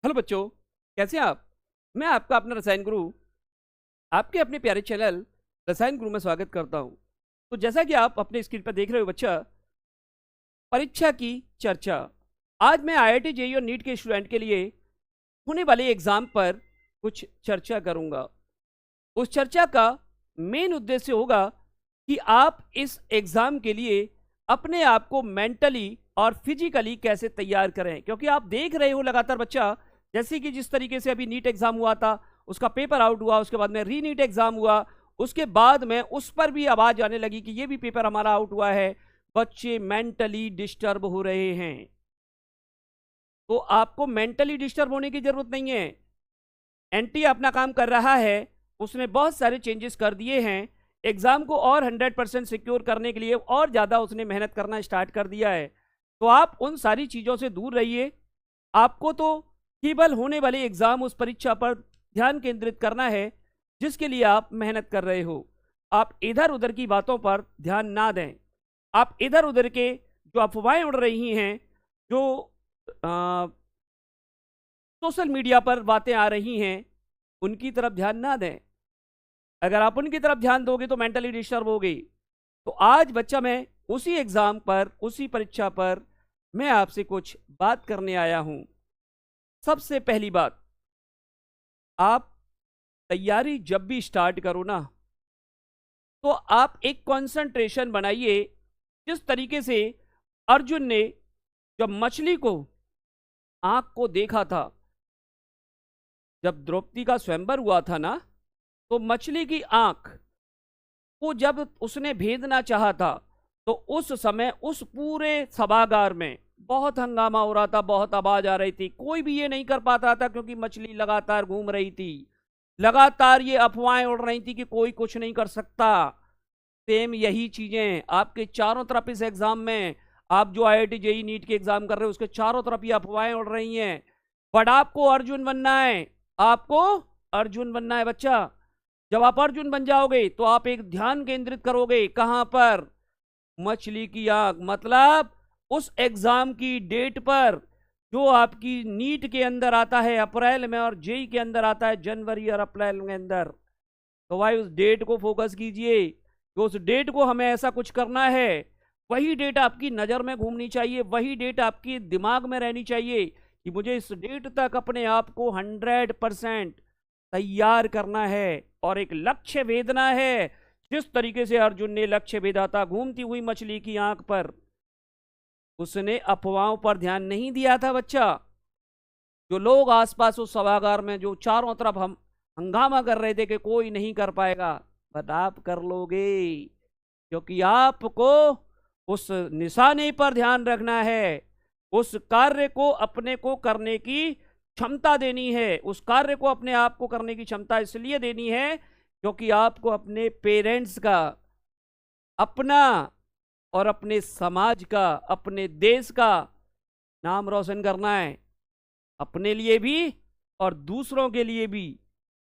Hello बच्चों, कैसे हैं आप। मैं आपका अपना रसायन गुरु आपके अपने प्यारे चैनल रसायन गुरु में स्वागत करता हूं। तो जैसा कि आप अपने स्क्रीन पर देख रहे हो बच्चा, परीक्षा की चर्चा। आज मैं आईआईटी जेईई और नीट के स्टूडेंट के लिए होने वाले एग्जाम पर कुछ चर्चा करूंगा। उस चर्चा का मेन उद्देश्य होगा कि आप इस एग्जाम के लिए अपने आप को मेंटली और फिजिकली कैसे तैयार करें, क्योंकि आप देख रहे हो लगातार बच्चा, जैसे कि जिस तरीके से अभी नीट एग्जाम हुआ था, उसका पेपर आउट हुआ, उसके बाद में री नीट एग्जाम हुआ, उसके बाद में उस पर भी आवाज आने लगी कि ये भी पेपर हमारा आउट हुआ है। बच्चे मेंटली डिस्टर्ब हो रहे हैं। तो आपको मेंटली डिस्टर्ब होने की जरूरत नहीं है। एनटीए अपना काम कर रहा है, उसने बहुत सारे चेंजेस कर दिए हैं। एग्जाम को और 100% सिक्योर करने के लिए और ज्यादा उसने मेहनत करना स्टार्ट कर दिया है। तो आप उन सारी चीजों से दूर रहिए। आपको तो केवल होने वाले एग्जाम, उस परीक्षा पर ध्यान केंद्रित करना है जिसके लिए आप मेहनत कर रहे हो। आप इधर उधर की बातों पर ध्यान ना दें। आप इधर उधर के जो अफवाहें उड़ रही हैं, जो सोशल मीडिया पर बातें आ रही हैं, उनकी तरफ ध्यान ना दें। अगर आप उनकी तरफ ध्यान दोगे तो मेंटली डिस्टर्ब होगी। तो आज बच्चा, मैं उसी एग्जाम पर, उसी परीक्षा पर मैं आपसे कुछ बात करने आया हूं। सबसे पहली बात, आप तैयारी जब भी स्टार्ट करो ना, तो आप एक कंसंट्रेशन बनाइए। जिस तरीके से अर्जुन ने जब मछली को आंख को देखा था, जब द्रौपदी का स्वयंवर हुआ था ना, तो मछली की आंख को जब उसने भेदना चाहा था, तो उस समय उस पूरे सभागार में बहुत हंगामा हो रहा था, बहुत आवाज आ रही थी। कोई भी ये नहीं कर पाता था क्योंकि मछली लगातार घूम रही थी, लगातार ये अफवाहें उड़ रही थी कि कोई कुछ नहीं कर सकता। सेम यही चीजें आपके चारों तरफ इस एग्जाम में, आप जो आईआईटी जेईई नीट के एग्जाम कर रहे हो, उसके चारों तरफ ये अफवाहें उड़ रही हैं। बट आपको अर्जुन बनना है, आपको अर्जुन बनना है बच्चा। जब आप अर्जुन बन जाओगे तो आप एक ध्यान केंद्रित करोगे, कहां पर? मछली की आंख, मतलब उस एग्जाम की डेट पर जो आपकी नीट के अंदर आता है अप्रैल में, और जेई के अंदर आता है जनवरी और अप्रैल के अंदर। तो भाई उस डेट को फोकस कीजिए कि उस डेट को हमें ऐसा कुछ करना है। वही डेट आपकी नजर में घूमनी चाहिए, वही डेट आपकी दिमाग में रहनी चाहिए कि मुझे इस डेट तक अपने आप को 100% तैयार करना है और एक लक्ष्य भेदना है। जिस तरीके से अर्जुन ने लक्ष्य भेदा था घूमती हुई मछली की आंख पर, उसने अफवाहों पर ध्यान नहीं दिया था बच्चा। जो लोग आसपास उस सभागार में जो चारों तरफ हम हंगामा कर रहे थे कि कोई नहीं कर पाएगा, बट आप कर लोगे, क्योंकि आपको उस निशाने पर ध्यान रखना है। उस कार्य को अपने को करने की क्षमता देनी है। उस कार्य को अपने आप को करने की क्षमता इसलिए देनी है क्योंकि आपको अपने पेरेंट्स का, अपना और अपने समाज का, अपने देश का नाम रोशन करना है, अपने लिए भी और दूसरों के लिए भी।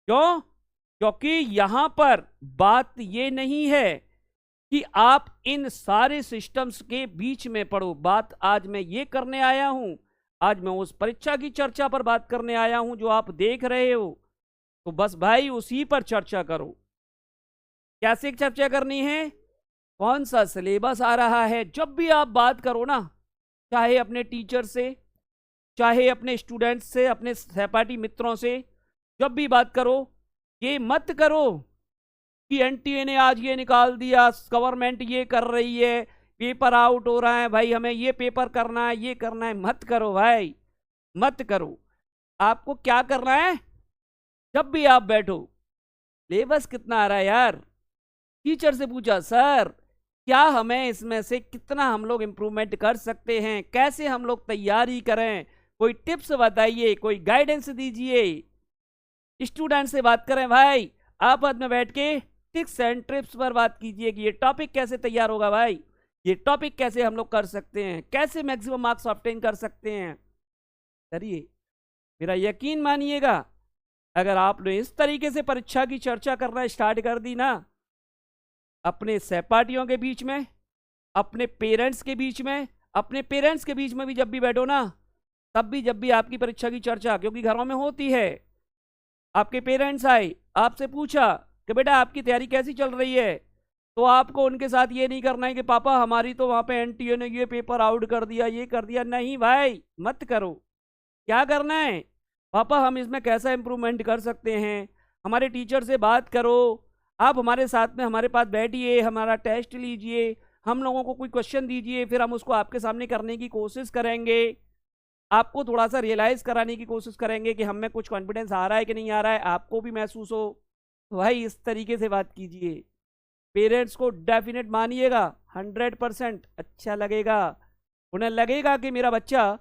क्यों? क्योंकि यहां पर बात ये नहीं है कि आप इन सारे सिस्टम्स के बीच में पढ़ो। बात आज मैं ये करने आया हूं, आज मैं उस परीक्षा की चर्चा पर बात करने आया हूं जो आप देख रहे हो। तो बस भाई उसी पर चर्चा करो। कैसे चर्चा करनी है, कौन सा सिलेबस आ रहा है। जब भी आप बात करो ना, चाहे अपने टीचर से, चाहे अपने स्टूडेंट्स से, अपने सहपाठी मित्रों से, जब भी बात करो, ये मत करो कि एनटीए ने आज ये निकाल दिया, गवर्नमेंट ये कर रही है, पेपर आउट हो रहा है, भाई हमें ये पेपर करना है, ये करना है। मत करो भाई, मत करो। आपको क्या करना है, जब भी आप बैठो, सिलेबस कितना आ रहा है यार, टीचर से पूछा, सर क्या हमें इसमें से कितना हम लोग इंप्रूवमेंट कर सकते हैं, कैसे हम लोग तैयारी करें, कोई टिप्स बताइए, कोई गाइडेंस दीजिए। स्टूडेंट से बात करें भाई, आपस में बैठ के टिप्स एंड ट्रिप्स पर बात कीजिए कि ये टॉपिक कैसे तैयार होगा भाई, ये टॉपिक कैसे हम लोग कर सकते हैं, कैसे मैक्सिमम मार्क्स ऑब्टेन कर सकते हैं। करिए, मेरा यकीन मानिएगा, अगर आपने इस तरीके से परीक्षा की चर्चा करना स्टार्ट कर दी ना, अपने सहपाठियों के बीच में, अपने पेरेंट्स के बीच में, अपने पेरेंट्स के बीच में भी जब भी बैठो ना, तब भी जब भी आपकी परीक्षा की चर्चा, क्योंकि घरों में होती है, आपके पेरेंट्स आए, आपसे पूछा कि बेटा आपकी तैयारी कैसी चल रही है, तो आपको उनके साथ ये नहीं करना है कि पापा हमारी तो वहाँ पे एनटीए ने ये पेपर आउट कर दिया, ये कर दिया। नहीं भाई, मत करो। क्या करना है, पापा हम इसमें कैसा इम्प्रूवमेंट कर सकते हैं, हमारे टीचर से बात करो, आप हमारे साथ में हमारे पास बैठिए, हमारा टेस्ट लीजिए, हम लोगों को कोई क्वेश्चन दीजिए, फिर हम उसको आपके सामने करने की कोशिश करेंगे, आपको थोड़ा सा रियलाइज कराने की कोशिश करेंगे कि हम में कुछ कॉन्फिडेंस आ रहा है कि नहीं आ रहा है, आपको भी महसूस हो। भाई इस तरीके से बात कीजिए, पेरेंट्स को डेफिनेट मानिएगा, 100% अच्छा लगेगा। उन्हें लगेगा कि मेरा बच्चा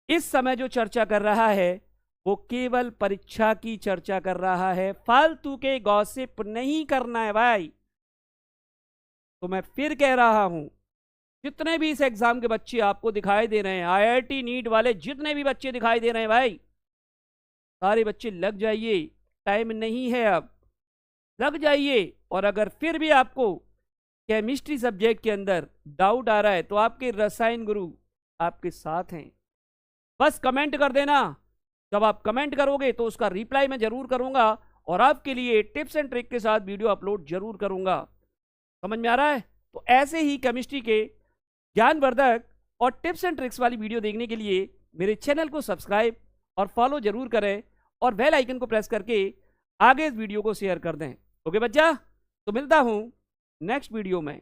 इस समय जो चर्चा कर रहा है वो केवल परीक्षा की चर्चा कर रहा है, फालतू के गॉसिप नहीं करना है भाई। तो मैं फिर कह रहा हूं, जितने भी इस एग्जाम के बच्चे आपको दिखाई दे रहे हैं, आईआईटी नीट वाले जितने भी बच्चे दिखाई दे रहे हैं भाई, सारे बच्चे लग जाइए, टाइम नहीं है अब, लग जाइए। और अगर फिर भी आपको केमिस्ट्री सब्जेक्ट के अंदर डाउट आ रहा है तो आपके रसायन गुरु आपके साथ हैं, बस कमेंट कर देना। जब आप कमेंट करोगे तो उसका रिप्लाई मैं जरूर करूंगा और आपके लिए टिप्स एंड ट्रिक के साथ वीडियो अपलोड जरूर करूंगा। समझ में आ रहा है? तो ऐसे ही केमिस्ट्री के ज्ञानवर्धक और टिप्स एंड ट्रिक्स वाली वीडियो देखने के लिए मेरे चैनल को सब्सक्राइब और फॉलो जरूर करें और बेल आइकन को प्रेस करके आगे इस वीडियो को शेयर कर दें। ओके बच्चा, तो मिलता हूं नेक्स्ट वीडियो में।